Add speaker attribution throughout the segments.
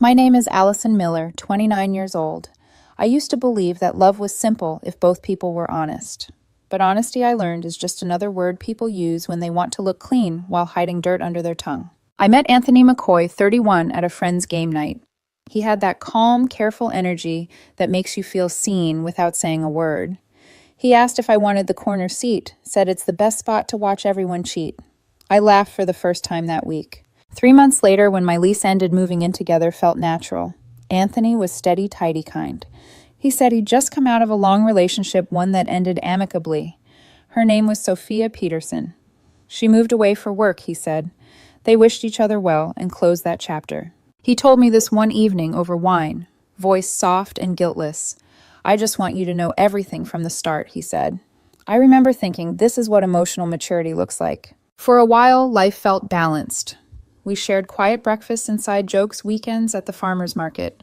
Speaker 1: My name is Allison Miller, 29 years old. I used to believe that love was simple if both people were honest. But honesty, I learned, is just another word people use when they want to look clean while hiding dirt under their tongue. I met Anthony McCoy, 31, at a friend's game night. He had that calm, careful energy that makes you feel seen without saying a word. He asked if I wanted the corner seat, said it's the best spot to watch everyone cheat. I laughed for the first time that week. 3 months later, when my lease ended, moving in together felt natural. Anthony was steady, tidy kind. He said he'd just come out of a long relationship, one that ended amicably. Her name was Sophia Peterson. She moved away for work, he said. They wished each other well and closed that chapter. He told me this one evening over wine, voice soft and guiltless. I just want you to know everything from the start, he said. I remember thinking, this is what emotional maturity looks like. For a while, life felt balanced. We shared quiet breakfasts, inside jokes, weekends at the farmer's market.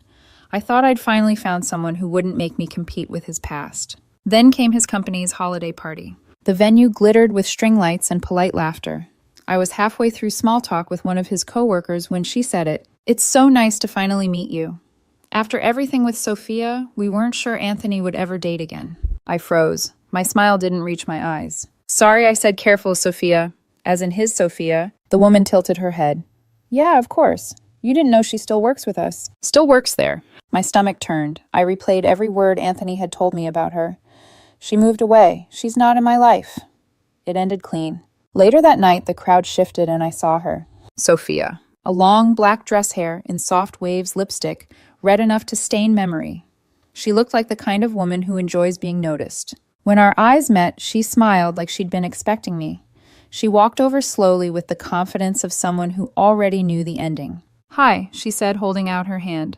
Speaker 1: I thought I'd finally found someone who wouldn't make me compete with his past. Then came his company's holiday party. The venue glittered with string lights and polite laughter. I was halfway through small talk with one of his coworkers when she said it. It's so nice to finally meet you. After everything with Sophia, we weren't sure Anthony would ever date again. I froze. My smile didn't reach my eyes. Sorry, I said, careful, Sophia. As in his Sophia. The woman tilted her head. Yeah, of course. You didn't know she still works with us. Still works there. My stomach turned. I replayed every word Anthony had told me about her. She moved away. She's not in my life. It ended clean. Later that night, the crowd shifted and I saw her. Sophia. A long black dress hair in soft waves lipstick, red enough to stain memory. She looked like the kind of woman who enjoys being noticed. When our eyes met, she smiled like she'd been expecting me. She walked over slowly with the confidence of someone who already knew the ending. Hi, she said, holding out her hand.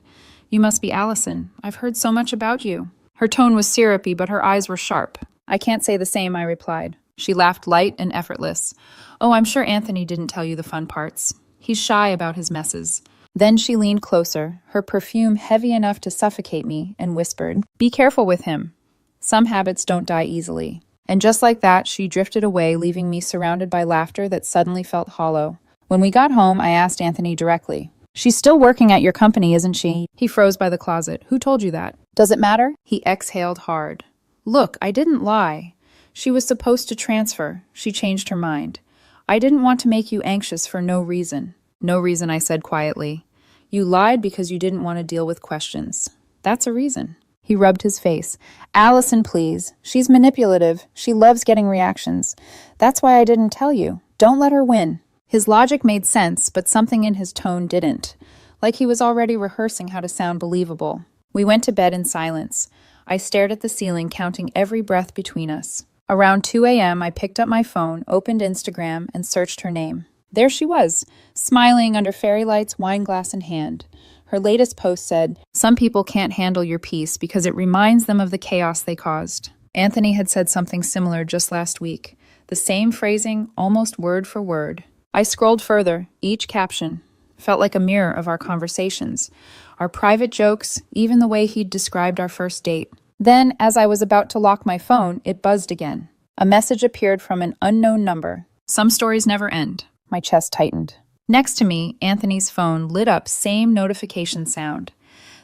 Speaker 1: You must be Allison. I've heard so much about you. Her tone was syrupy, but her eyes were sharp. I can't say the same, I replied. She laughed light and effortless. Oh, I'm sure Anthony didn't tell you the fun parts. He's shy about his messes. Then she leaned closer, her perfume heavy enough to suffocate me, and whispered, Be careful with him. Some habits don't die easily. And just like that, she drifted away, leaving me surrounded by laughter that suddenly felt hollow. When we got home, I asked Anthony directly. She's still working at your company, isn't she? He froze by the closet. Who told you that? Does it matter? He exhaled hard. Look, I didn't lie. She was supposed to transfer. She changed her mind. I didn't want to make you anxious for no reason. No reason, I said quietly. You lied because you didn't want to deal with questions. That's a reason. He rubbed his face. Allison, please. She's manipulative. She loves getting reactions. That's why I didn't tell you. Don't let her win. His logic made sense, but something in his tone didn't. Like he was already rehearsing how to sound believable. We went to bed in silence. I stared at the ceiling, counting every breath between us. Around 2 a.m., I picked up my phone, opened Instagram, and searched her name. There she was, smiling under fairy lights, wine glass in hand. Her latest post said, Some people can't handle your peace because it reminds them of the chaos they caused. Anthony had said something similar just last week. The same phrasing, almost word for word. I scrolled further, each caption. Felt like a mirror of our conversations. Our private jokes, even the way he'd described our first date. Then, as I was about to lock my phone, it buzzed again. A message appeared from an unknown number. Some stories never end. My chest tightened. Next to me, Anthony's phone lit up, same notification sound.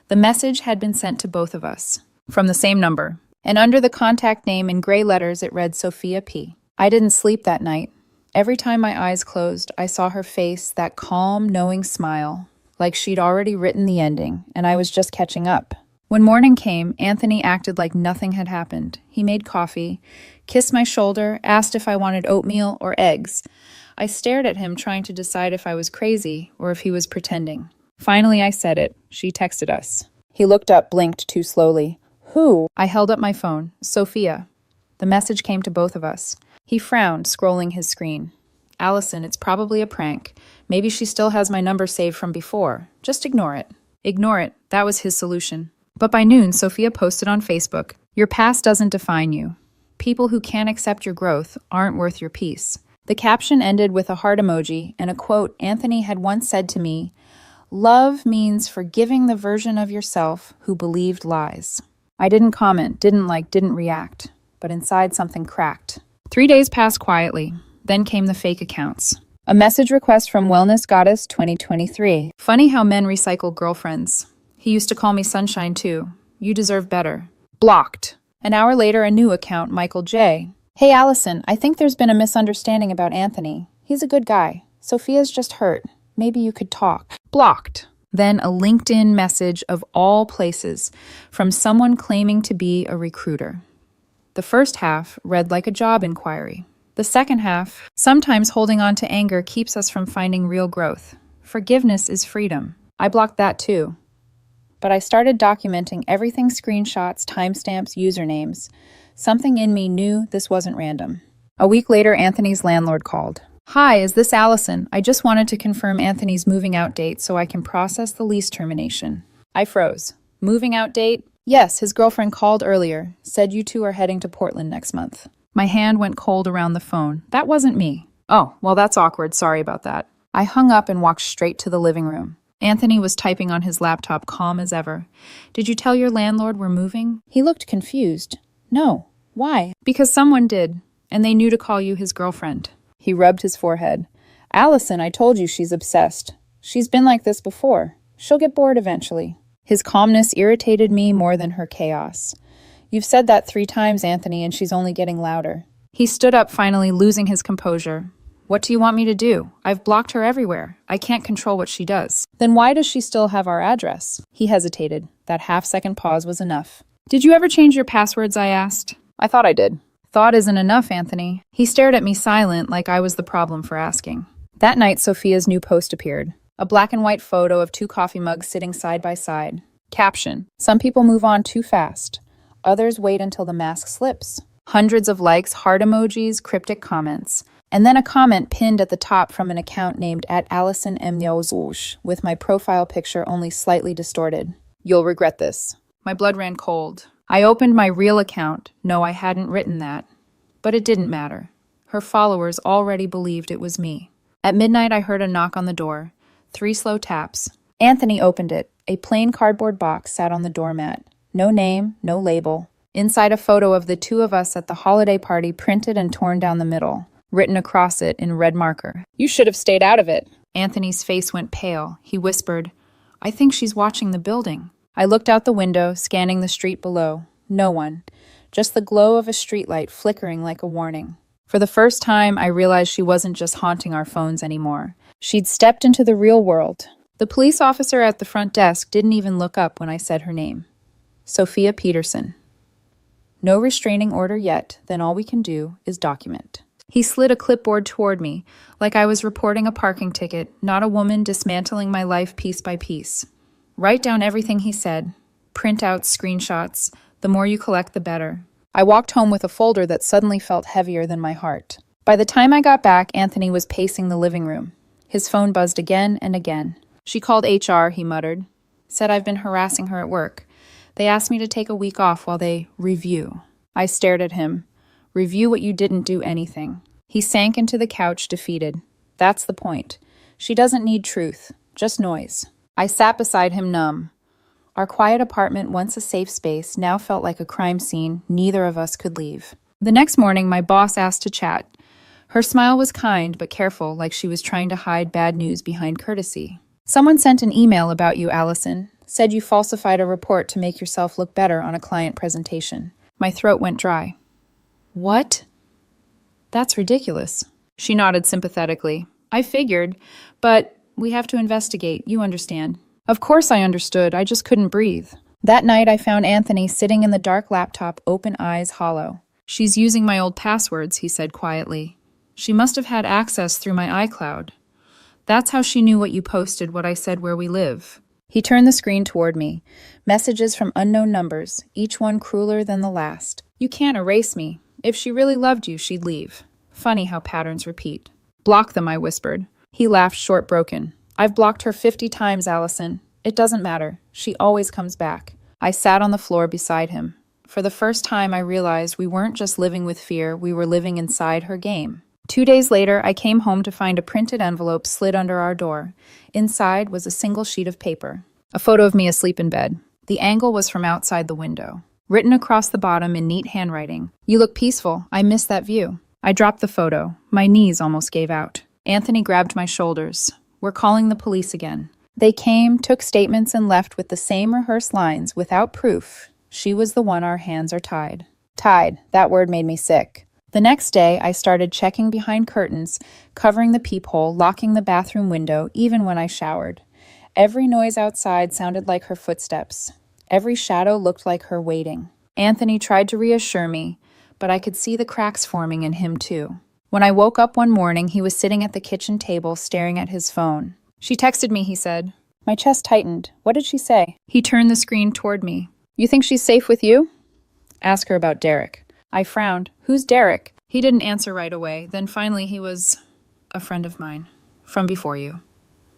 Speaker 1: The message had been sent to both of us, from the same number. And under the contact name in gray letters, it read Sophia P. I didn't sleep that night. Every time my eyes closed, I saw her face, that calm, knowing smile, like she'd already written the ending, and I was just catching up. When morning came, Anthony acted like nothing had happened. He made coffee, kissed my shoulder, asked if I wanted oatmeal or eggs. I stared at him, trying to decide if I was crazy or if he was pretending. Finally, I said it. She texted us. He looked up, blinked too slowly. Who? I held up my phone. Sophia. The message came to both of us. He frowned, scrolling his screen. Allison, it's probably a prank. Maybe she still has my number saved from before. Just ignore it. Ignore it. That was his solution. But by noon, Sophia posted on Facebook, Your past doesn't define you. People who can't accept your growth aren't worth your peace. The caption ended with a heart emoji and a quote Anthony had once said to me, Love means forgiving the version of yourself who believed lies. I didn't comment, didn't like, didn't react, but inside something cracked. 3 days passed quietly. Then came the fake accounts. A message request from Wellness Goddess 2023. Funny how men recycle girlfriends. He used to call me Sunshine too. You deserve better. Blocked. An hour later, a new account, Michael J. Hey Allison, I think there's been a misunderstanding about Anthony. He's a good guy. Sophia's just hurt. Maybe you could talk. Blocked. Then a LinkedIn message of all places from someone claiming to be a recruiter. The first half read like a job inquiry. The second half, sometimes holding on to anger keeps us from finding real growth. Forgiveness is freedom. I blocked that too. But I started documenting everything: screenshots, timestamps, usernames. Something in me knew this wasn't random. A week later, Anthony's landlord called. Hi, is this Allison? I just wanted to confirm Anthony's moving out date so I can process the lease termination. I froze. Moving out date? Yes, his girlfriend called earlier, said you two are heading to Portland next month. My hand went cold around the phone. That wasn't me. Oh, well, that's awkward. Sorry about that. I hung up and walked straight to the living room. Anthony was typing on his laptop, calm as ever. Did you tell your landlord we're moving? He looked confused. No. Why? Because someone did, and they knew to call you his girlfriend. He rubbed his forehead. Allison, I told you she's obsessed. She's been like this before. She'll get bored eventually. His calmness irritated me more than her chaos. You've said that 3 times, Anthony, and she's only getting louder. He stood up, finally losing his composure. What do you want me to do? I've blocked her everywhere. I can't control what she does. Then why does she still have our address? He hesitated. That half-second pause was enough. Did you ever change your passwords? I asked. I thought I did. Thought isn't enough, Anthony. He stared at me silent, like I was the problem for asking. That night, Sophia's new post appeared. A black and white photo of 2 coffee mugs sitting side by side. Caption: Some people move on too fast. Others wait until the mask slips. Hundreds of likes, heart emojis, cryptic comments. And then a comment pinned at the top from an account named @AllisonMNyozoush, with my profile picture only slightly distorted. You'll regret this. My blood ran cold. I opened my real account. No, I hadn't written that. But it didn't matter. Her followers already believed it was me. At midnight, I heard a knock on the door. 3 slow taps. Anthony opened it. A plain cardboard box sat on the doormat. No name, no label. Inside, a photo of the 2 of us at the holiday party, printed and torn down the middle. Written across it in red marker. You should have stayed out of it. Anthony's face went pale. He whispered, I think she's watching the building. I looked out the window, scanning the street below. No one. Just the glow of a streetlight flickering like a warning. For the first time, I realized she wasn't just haunting our phones anymore. She'd stepped into the real world. The police officer at the front desk didn't even look up when I said her name. Sophia Peterson. No restraining order yet, then all we can do is document. He slid a clipboard toward me, like I was reporting a parking ticket, not a woman dismantling my life piece by piece. Write down everything he said. Print out screenshots. The more you collect, the better. I walked home with a folder that suddenly felt heavier than my heart. By the time I got back, Anthony was pacing the living room. His phone buzzed again and again. She called HR, he muttered. Said I've been harassing her at work. They asked me to take a week off while they review. I stared at him. Review what you didn't do anything. He sank into the couch, defeated. That's the point. She doesn't need truth, just noise. I sat beside him, numb. Our quiet apartment, once a safe space, now felt like a crime scene neither of us could leave. The next morning, my boss asked to chat. Her smile was kind but careful, like she was trying to hide bad news behind courtesy. Someone sent an email about you, Allison. Said you falsified a report to make yourself look better on a client presentation. My throat went dry. What? That's ridiculous. She nodded sympathetically. I figured, but we have to investigate, you understand. Of course I understood, I just couldn't breathe. That night I found Anthony sitting in the dark laptop, open eyes hollow. She's using my old passwords, he said quietly. She must have had access through my iCloud. That's how she knew what you posted, what I said where we live. He turned the screen toward me. Messages from unknown numbers, each one crueler than the last. You can't erase me. If she really loved you, she'd leave. Funny how patterns repeat. Block them, I whispered. He laughed short broken. I've blocked her 50 times, Allison. It doesn't matter. She always comes back. I sat on the floor beside him. For the first time, I realized we weren't just living with fear, we were living inside her game. 2 days later, I came home to find a printed envelope slid under our door. Inside was a single sheet of paper. A photo of me asleep in bed. The angle was from outside the window. Written across the bottom in neat handwriting. You look peaceful. I miss that view. I dropped the photo. My knees almost gave out. Anthony grabbed my shoulders. We're calling the police again. They came, took statements, and left with the same rehearsed lines without proof. She was the one our hands are tied. Tied. That word made me sick. The next day, I started checking behind curtains, covering the peephole, locking the bathroom window, even when I showered. Every noise outside sounded like her footsteps. Every shadow looked like her waiting. Anthony tried to reassure me, but I could see the cracks forming in him too. When I woke up one morning, he was sitting at the kitchen table staring at his phone. She texted me, he said. My chest tightened. What did she say? He turned the screen toward me. You think she's safe with you? Ask her about Derek. I frowned. Who's Derek? He didn't answer right away. Then finally he was a friend of mine. From before you.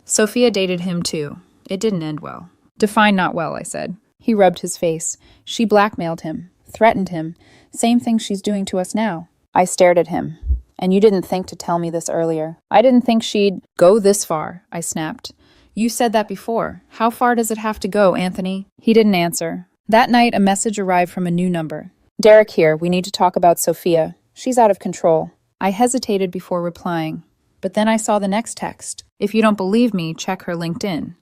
Speaker 1: Sophia dated him too. It didn't end well. Define not well, I said. He rubbed his face. She blackmailed him. Threatened him. Same thing she's doing to us now. I stared at him. And you didn't think to tell me this earlier. I didn't think she'd go this far, I snapped. You said that before. How far does it have to go, Anthony? He didn't answer. That night, a message arrived from a new number. Derek here. We need to talk about Sophia. She's out of control. I hesitated before replying. But then I saw the next text. If you don't believe me, check her LinkedIn.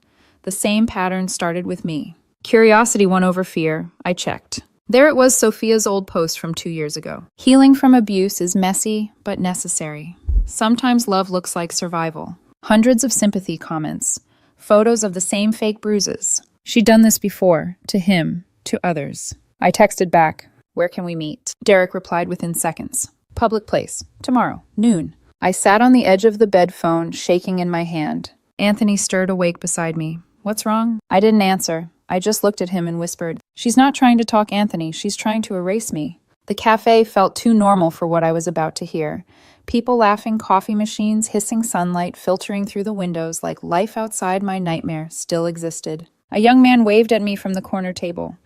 Speaker 1: The same pattern started with me. Curiosity won over fear. I checked. There it was, Sophia's old post from 2 years ago. Healing from abuse is messy, but necessary. Sometimes love looks like survival. Hundreds of sympathy comments. Photos of the same fake bruises. She'd done this before. To him. To others. I texted back. Where can we meet? Derek replied within seconds. Public place. Tomorrow. Noon. I sat on the edge of the bed phone, shaking in my hand. Anthony stirred awake beside me. What's wrong? I didn't answer. I just looked at him and whispered, She's not trying to talk, Anthony. She's trying to erase me. The cafe felt too normal for what I was about to hear. People laughing, coffee machines, hissing sunlight filtering through the windows like life outside my nightmare still existed. A young man waved at me from the corner table.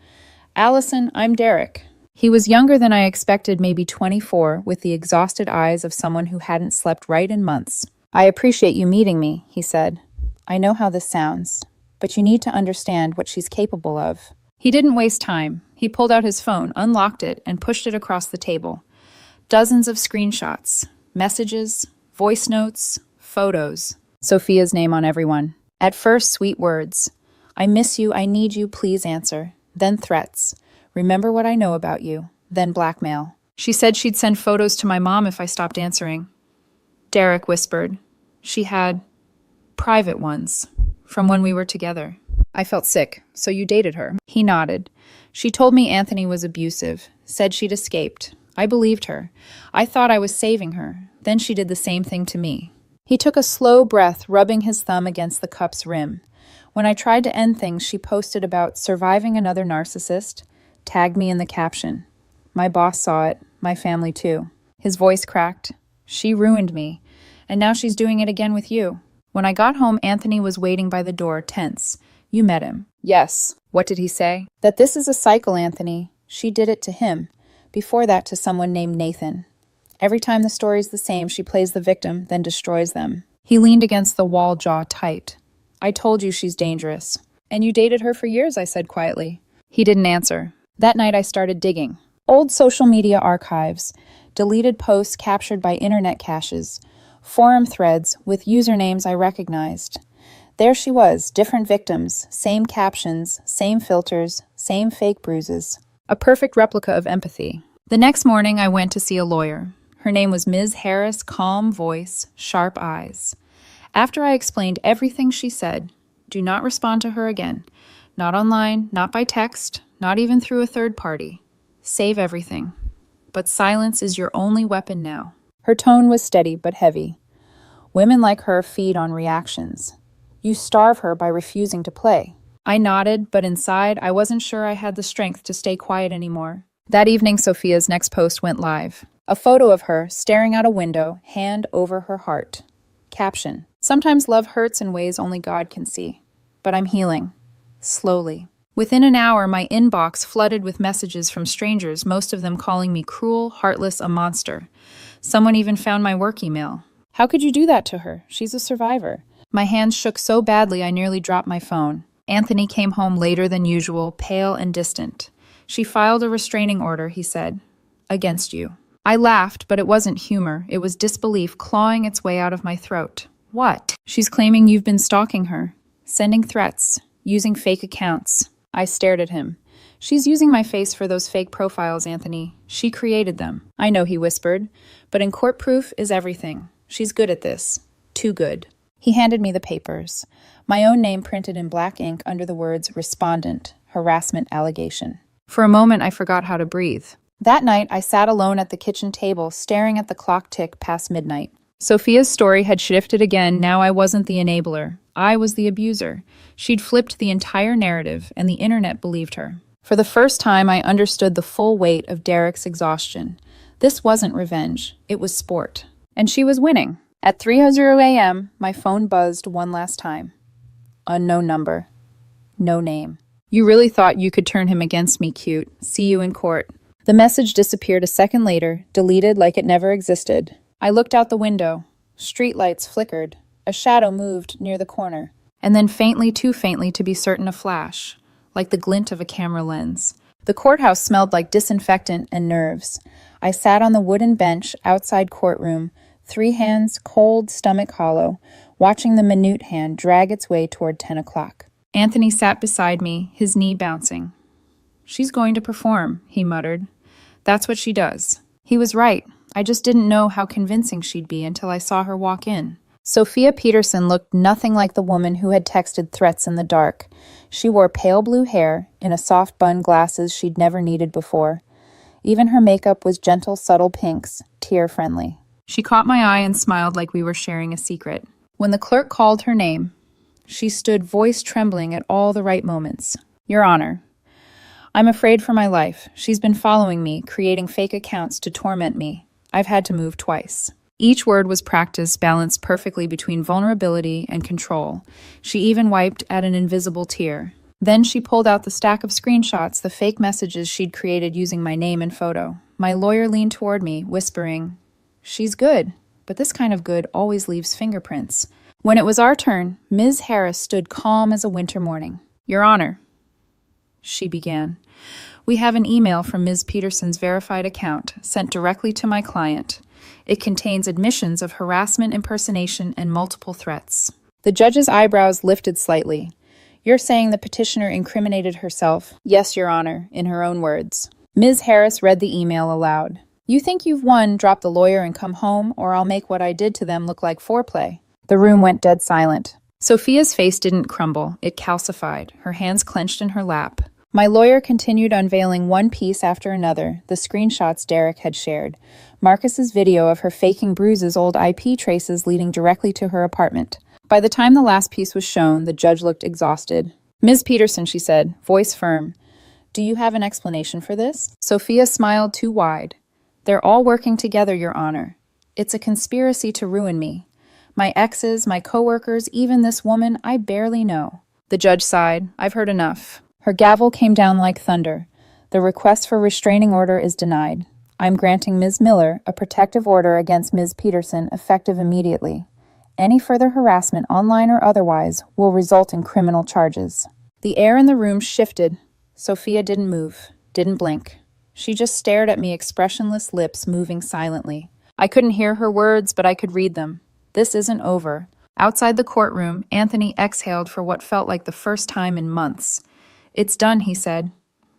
Speaker 1: Allison, I'm Derek. He was younger than I expected, maybe 24, with the exhausted eyes of someone who hadn't slept right in months. I appreciate you meeting me, he said. I know how this sounds, but you need to understand what she's capable of. He didn't waste time. He pulled out his phone, unlocked it, and pushed it across the table. Dozens of screenshots, messages, voice notes, photos. Sophia's name on everyone. At first, sweet words. I miss you, I need you, please answer. Then threats. Remember what I know about you. Then blackmail. She said she'd send photos to my mom if I stopped answering. Derek whispered. She had private ones from when we were together. I felt sick. So you dated her? He nodded. She told me Anthony was abusive, said she'd escaped. I believed her. I thought I was saving her. Then she did the same thing to me. He took a slow breath, rubbing his thumb against the cup's rim. When I tried to end things, she posted about surviving another narcissist, tagged me in the caption. My boss saw it, my family too. His voice cracked. She ruined me, and now she's doing it again with you. When I got home, Anthony was waiting by the door, tense. You met him. Yes. What did he say? That this is a cycle, Anthony. She did it to him. Before that to someone named Nathan. Every time the story's the same, she plays the victim, then destroys them. He leaned against the wall, jaw tight. I told you she's dangerous. And you dated her for years, I said quietly. He didn't answer. That night I started digging. Old social media archives, deleted posts captured by internet caches, forum threads with usernames I recognized. There she was, different victims, same captions, same filters, same fake bruises. A perfect replica of empathy. The next morning I went to see a lawyer. Her name was Ms. Harris, calm voice, sharp eyes. After I explained everything she said, do not respond to her again. Not online, not by text, not even through a third party. Save everything. But silence is your only weapon now. Her tone was steady but heavy. Women like her feed on reactions. You starve her by refusing to play. I nodded, but inside I wasn't sure I had the strength to stay quiet anymore. That evening, Sophia's next post went live. A photo of her staring out a window, hand over her heart. Caption: Sometimes love hurts in ways only God can see. But I'm healing. Slowly. Within an hour, my inbox flooded with messages from strangers, most of them calling me cruel, heartless, a monster. Someone even found my work email. How could you do that to her? She's a survivor. My hands shook so badly I nearly dropped my phone. Anthony came home later than usual, pale and distant. She filed a restraining order, he said. Against you. I laughed, but it wasn't humor. It was disbelief clawing its way out of my throat. What? She's claiming you've been stalking her, sending threats, using fake accounts. I stared at him. She's using my face for those fake profiles, Anthony. She created them. I know, he whispered, but in court proof is everything. She's good at this. Too good. He handed me the papers. My own name printed in black ink under the words Respondent, Harassment Allegation. For a moment, I forgot how to breathe. That night, I sat alone at the kitchen table, staring at the clock tick past midnight. Sophia's story had shifted again. Now I wasn't the enabler. I was the abuser. She'd flipped the entire narrative, and the internet believed her. For the first time, I understood the full weight of Derek's exhaustion. This wasn't revenge. It was sport. And she was winning. At 3:00 a.m., my phone buzzed one last time. Unknown number. No name. You really thought you could turn him against me, cute. See you in court. The message disappeared a second later, deleted like it never existed. I looked out the window. Streetlights flickered. A shadow moved near the corner. And then faintly, too faintly to be certain, a flash, like the glint of a camera lens. The courthouse smelled like disinfectant and nerves. I sat on the wooden bench outside courtroom, 3 hands cold, stomach hollow, watching the minute hand drag its way toward 10 o'clock. Anthony sat beside me, his knee bouncing. She's going to perform, he muttered. That's what she does. He was right. I just didn't know how convincing she'd be until I saw her walk in. Sophia Peterson looked nothing like the woman who had texted threats in the dark. She wore pale blue hair, in a soft bun glasses she'd never needed before. Even her makeup was gentle, subtle pinks, tear-friendly. She caught my eye and smiled like we were sharing a secret. When the clerk called her name, she stood, voice trembling at all the right moments. Your Honor, I'm afraid for my life. She's been following me, creating fake accounts to torment me. I've had to move twice. Each word was practiced, balanced perfectly between vulnerability and control. She even wiped at an invisible tear. Then she pulled out the stack of screenshots, the fake messages she'd created using my name and photo. My lawyer leaned toward me, whispering, She's good, but this kind of good always leaves fingerprints. When it was our turn, Ms. Harris stood calm as a winter morning. Your Honor, she began. We have an email from Ms. Peterson's verified account, sent directly to my client. It contains admissions of harassment, impersonation, and multiple threats. The judge's eyebrows lifted slightly. You're saying the petitioner incriminated herself? Yes, Your Honor, in her own words. Ms. Harris read the email aloud. You think you've won, drop the lawyer and come home, or I'll make what I did to them look like foreplay. The room went dead silent. Sophia's face didn't crumble. It calcified, her hands clenched in her lap. My lawyer continued unveiling one piece after another, the screenshots Derek had shared. Marcus's video of her faking bruises, old IP traces leading directly to her apartment. By the time the last piece was shown, the judge looked exhausted. Ms. Peterson, she said, voice firm. Do you have an explanation for this? Sophia smiled too wide. They're all working together, Your Honor. It's a conspiracy to ruin me. My exes, my coworkers, even this woman, I barely know. The judge sighed. I've heard enough. Her gavel came down like thunder. The request for restraining order is denied. I'm granting Ms. Miller a protective order against Ms. Peterson effective immediately. Any further harassment, online or otherwise, will result in criminal charges. The air in the room shifted. Sophia didn't move, didn't blink. She just stared at me, expressionless lips moving silently. I couldn't hear her words, but I could read them. This isn't over. Outside the courtroom, Anthony exhaled for what felt like the first time in months. It's done, he said.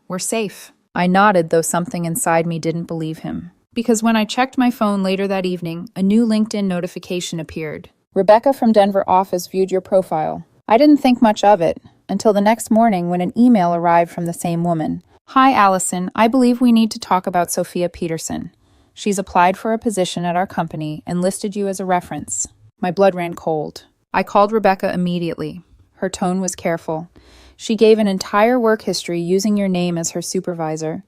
Speaker 1: We're safe. I nodded, though something inside me didn't believe him. Because when I checked my phone later that evening, a new LinkedIn notification appeared. Rebecca from Denver office viewed your profile. I didn't think much of it, until the next morning when an email arrived from the same woman. Hi, Allison. I believe we need to talk about Sophia Peterson. She's applied for a position at our company and listed you as a reference. My blood ran cold. I called Rebecca immediately. Her tone was careful. She gave an entire work history using your name as her supervisor,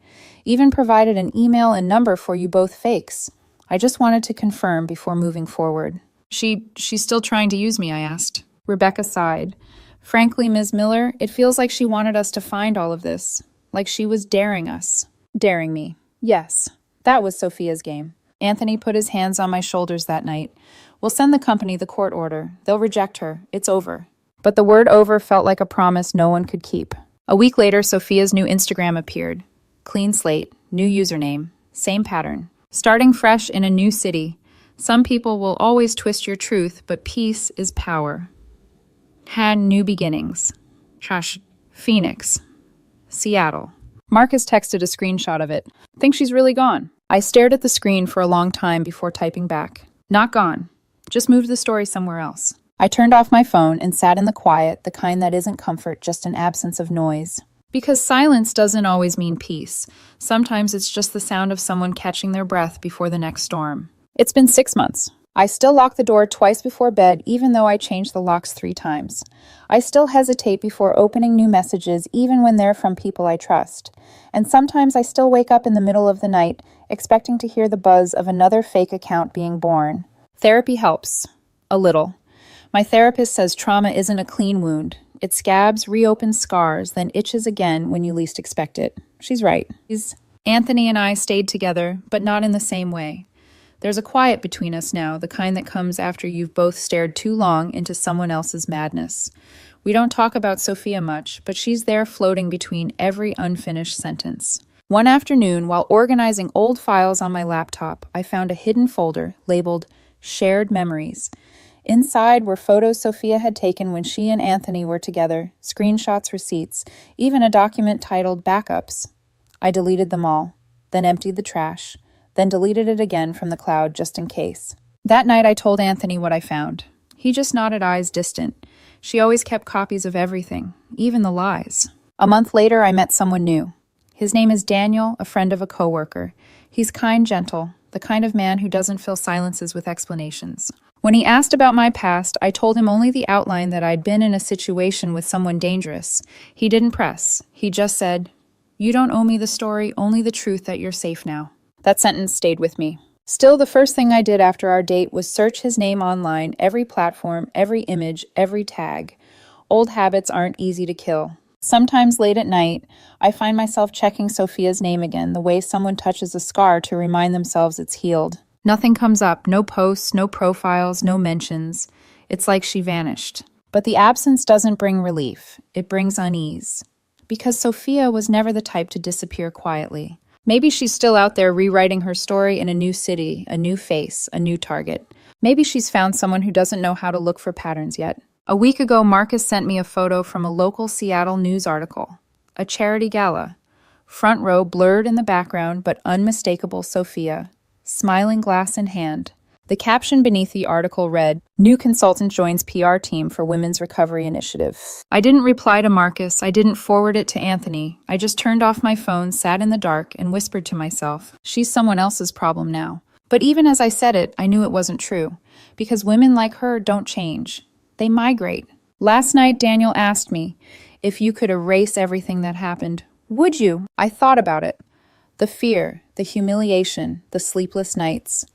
Speaker 1: even provided an email and number for you both fakes. I just wanted to confirm before moving forward. She's still trying to use me, I asked. Rebecca sighed. Frankly, Ms. Miller, it feels like she wanted us to find all of this. Like she was daring us. Daring me. Yes, that was Sophia's game. Anthony put his hands on my shoulders that night. We'll send the company the court order. They'll reject her. It's over. But the word over felt like a promise no one could keep. A week later, Sophia's new Instagram appeared. Clean slate, new username, same pattern. Starting fresh in a new city. Some people will always twist your truth, but peace is power. Had new beginnings. Phoenix. Seattle. Marcus texted a screenshot of it. Think she's really gone. I stared at the screen for a long time before typing back. Not gone. Just moved the story somewhere else. I turned off my phone and sat in the quiet, the kind that isn't comfort, just an absence of noise. Because silence doesn't always mean peace. Sometimes it's just the sound of someone catching their breath before the next storm. It's been 6 months. I still lock the door twice before bed, even though I changed the locks 3 times. I still hesitate before opening new messages, even when they're from people I trust. And sometimes I still wake up in the middle of the night, expecting to hear the buzz of another fake account being born. Therapy helps. A little. My therapist says trauma isn't a clean wound. It scabs, reopens scars, then itches again when you least expect it. She's right. Anthony and I stayed together, but not in the same way. There's a quiet between us now, the kind that comes after you've both stared too long into someone else's madness. We don't talk about Sophia much, but she's there floating between every unfinished sentence. One afternoon, while organizing old files on my laptop, I found a hidden folder labeled Shared Memories. Inside were photos Sophia had taken when she and Anthony were together, screenshots, receipts, even a document titled Backups. I deleted them all, then emptied the trash, then deleted it again from the cloud just in case. That night I told Anthony what I found. He just nodded, eyes distant. She always kept copies of everything, even the lies. A month later I met someone new. His name is Daniel, a friend of a coworker. He's kind, gentle, the kind of man who doesn't fill silences with explanations. When he asked about my past, I told him only the outline, that I'd been in a situation with someone dangerous. He didn't press. He just said, "You don't owe me the story, only the truth that you're safe now." That sentence stayed with me. Still, the first thing I did after our date was search his name online, every platform, every image, every tag. Old habits aren't easy to kill. Sometimes late at night, I find myself checking Sophia's name again, the way someone touches a scar to remind themselves it's healed. Nothing comes up, no posts, no profiles, no mentions. It's like she vanished. But the absence doesn't bring relief. It brings unease. Because Sophia was never the type to disappear quietly. Maybe she's still out there rewriting her story in a new city, a new face, a new target. Maybe she's found someone who doesn't know how to look for patterns yet. A week ago, Marcus sent me a photo from a local Seattle news article. A charity gala. Front row blurred in the background, but unmistakable Sophia. Smiling, glass in hand. The caption beneath the article read, "New consultant joins PR team for Women's Recovery Initiative." I didn't reply to Marcus. I didn't forward it to Anthony. I just turned off my phone, sat in the dark, and whispered to myself, she's someone else's problem now. But even as I said it, I knew it wasn't true. Because women like her don't change. They migrate. Last night, Daniel asked me, if you could erase everything that happened, would you? I thought about it. The fear, the humiliation, the sleepless nights.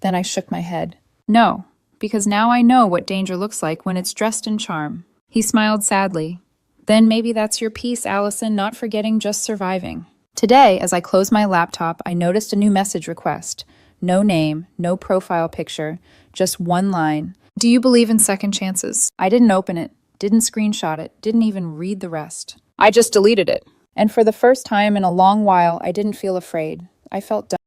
Speaker 1: Then I shook my head. No, because now I know what danger looks like when it's dressed in charm. He smiled sadly. Then maybe that's your peace, Allison, not forgetting, just surviving. Today, as I closed my laptop, I noticed a new message request. No name, no profile picture, just one line. Do you believe in second chances? I didn't open it, didn't screenshot it, didn't even read the rest. I just deleted it. And for the first time in a long while, I didn't feel afraid. I felt done.